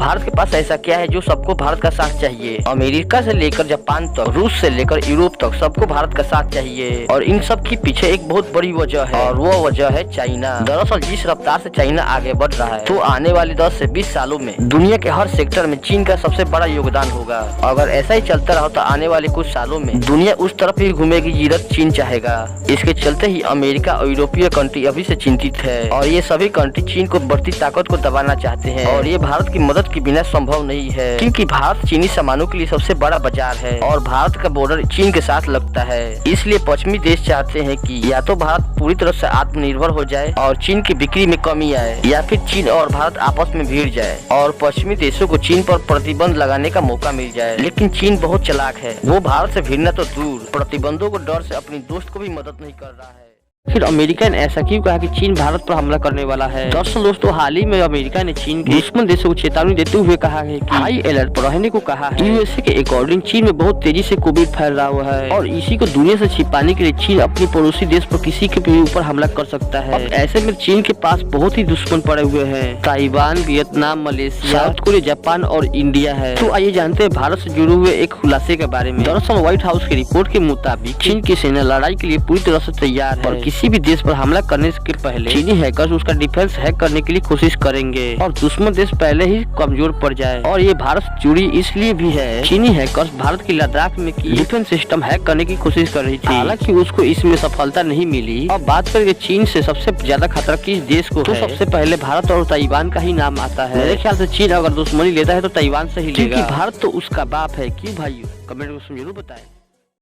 भारत के पास ऐसा क्या है जो सबको भारत का साथ चाहिए। अमेरिका से लेकर जापान तक, रूस से लेकर यूरोप तक सबको भारत का साथ चाहिए। और इन सब के पीछे एक बहुत बड़ी वजह है और वो वजह है चाइना। दरअसल जिस रफ्तार से चाइना आगे बढ़ रहा है तो आने वाले 10 से 20 सालों में दुनिया के हर सेक्टर में चीन का सबसे बड़ा योगदान होगा। अगर ऐसा ही चलता रहा तो आने वाले कुछ सालों में दुनिया उस तरफ ही घूमेगी जिधर चीन चाहेगा। इसके चलते ही अमेरिका और यूरोपीय कंट्री अभी से चिंतित है और ये सभी कंट्री चीन को बढ़ती ताकत को दबाना चाहते हैं और ये भारत की मदद के बिना संभव नहीं है, क्योंकि भारत चीनी सामानों के लिए सबसे बड़ा बाजार है और भारत का बॉर्डर चीन के साथ लगता है। इसलिए पश्चिमी देश चाहते हैं कि या तो भारत पूरी तरह से आत्मनिर्भर हो जाए और चीन की बिक्री में कमी आए, या फिर चीन और भारत आपस में भिड़ जाए और पश्चिमी देशों को चीन पर प्रतिबंध लगाने का मौका मिल जाए। लेकिन चीन बहुत चालाक है, वो भारत से भिड़ना तो दूर, प्रतिबंधों को डर से अपनी दोस्त को भी मदद नहीं कर रहा है। फिर अमेरिका ने ऐसा क्यों कहा कि चीन भारत पर हमला करने वाला है। दरअसल दोस्तों, हाल ही में अमेरिका ने चीन के दुश्मन देशों को चेतावनी देते हुए कहा है कि हाई अलर्ट पर रहने को कहा है। यूएसए के अकॉर्डिंग चीन में बहुत तेजी से कोविड फैल रहा हुआ है और इसी को दुनिया से छिपाने के लिए चीन अपनी पड़ोसी देश पर किसी के भी ऊपर हमला कर सकता है। ऐसे में चीन के पास बहुत ही दुश्मन पड़े हुए हैं, Taiwan, Vietnam, Malaysia, south Korea, Japan और इंडिया है। तो आइए जानते हैं भारत से जुड़े हुए एक खुलासे के बारे में। दरअसल व्हाइट हाउस की रिपोर्ट के मुताबिक चीन की सेना लड़ाई के लिए पूरी तरह से तैयार है। किसी भी देश पर हमला करने के पहले चीनी हैकर्स उसका डिफेंस हैक करने के लिए कोशिश करेंगे और दुश्मन देश पहले ही कमजोर पड़ जाए। और ये भारत से जुड़ी इसलिए भी है, चीनी हैकर्स भारत की लद्दाख में की डिफेंस सिस्टम हैक करने की कोशिश कर रही थी, हालांकि उसको इसमें सफलता नहीं मिली। अब बात करें चीन से सबसे ज्यादा खतरा किस देश को, तो सबसे पहले भारत और ताइवान का ही नाम आता है। मेरे ख्याल से चीन अगर दुश्मनी लेता है तो ताइवान से ही लेगा, क्योंकि भारत तो उसका बाप है। क्यों भाइयों, कमेंट में जरूर बताएं।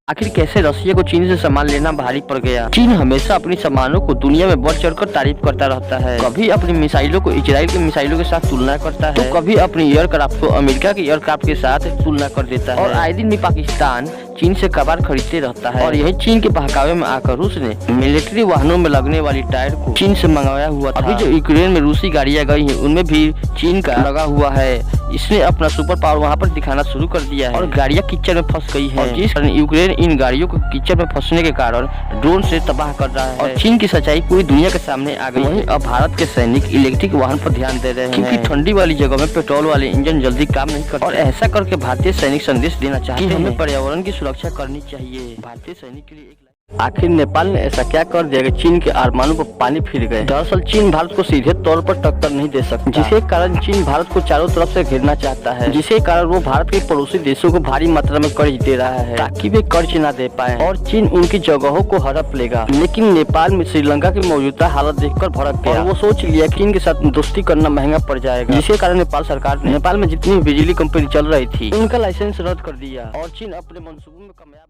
आखिर कैसे रसिया को चीन से सामान लेना भारी पड़ गया। चीन हमेशा अपनी सामानों को दुनिया में बढ़ चढ़कर तारीफ करता रहता है। कभी अपनी मिसाइलों को इजराइल के मिसाइलों के साथ तुलना करता है तो कभी अपनी एयरक्राफ्ट को अमेरिका के एयरक्राफ्ट के साथ तुलना कर देता है। और आए दिन भी पाकिस्तान चीन से कबाड़ खरीदते रहता है और यही चीन के बहकावे में आकर रूस ने मिलिट्री वाहनों में लगने वाली टायर को चीन से मंगवाया हुआ था। अभी जो यूक्रेन में रूसी गाड़ियां गई हैं उनमें भी चीन का लगा हुआ है। इसने अपना सुपर पावर वहां पर दिखाना शुरू कर दिया है और गाड़ियां कीचड़ में फंस गई है। जिस कारण यूक्रेन इन गाड़ियों को कीचड़ में फंसने के कारण ड्रोन से तबाह कर रहा है और चीन की सच्चाई पूरी दुनिया के सामने आ गई है। अब भारत के सैनिक इलेक्ट्रिक वाहन पर ध्यान दे रहे हैं, क्योंकि ठंडी वाली जगह में पेट्रोल वाले इंजन जल्दी काम नहीं करते और ऐसा करके भारतीय सैनिक संदेश देना चाहते हैं कि हमें पर्यावरण की सुरक्षा करनी चाहिए। भारतीय सैनिक के लिए आखिर नेपाल ने ऐसा क्या कर दिया कि चीन के आसमानों पर पानी फिर गए। दरअसल चीन भारत को सीधे तौर पर टक्कर नहीं दे सकता, जिसके कारण चीन भारत को चारों तरफ से घेरना चाहता है, जिसके कारण वो भारत के पड़ोसी देशों को भारी मात्रा में कर्ज दे रहा है ताकि वे कर्ज न दे पाए और चीन उनकी जगहों को हड़प लेगा। लेकिन नेपाल में श्रीलंका की मौजूदा हालत देखकर भड़क गया और वो सोच लिया चीन के साथ दोस्ती करना महंगा पड़ जाएगा, जिसके कारण नेपाल सरकार ने नेपाल में जितनी बिजली कंपनी चल रही थी उनका लाइसेंस रद्द कर दिया और चीन अपने मंसूबों में कामयाब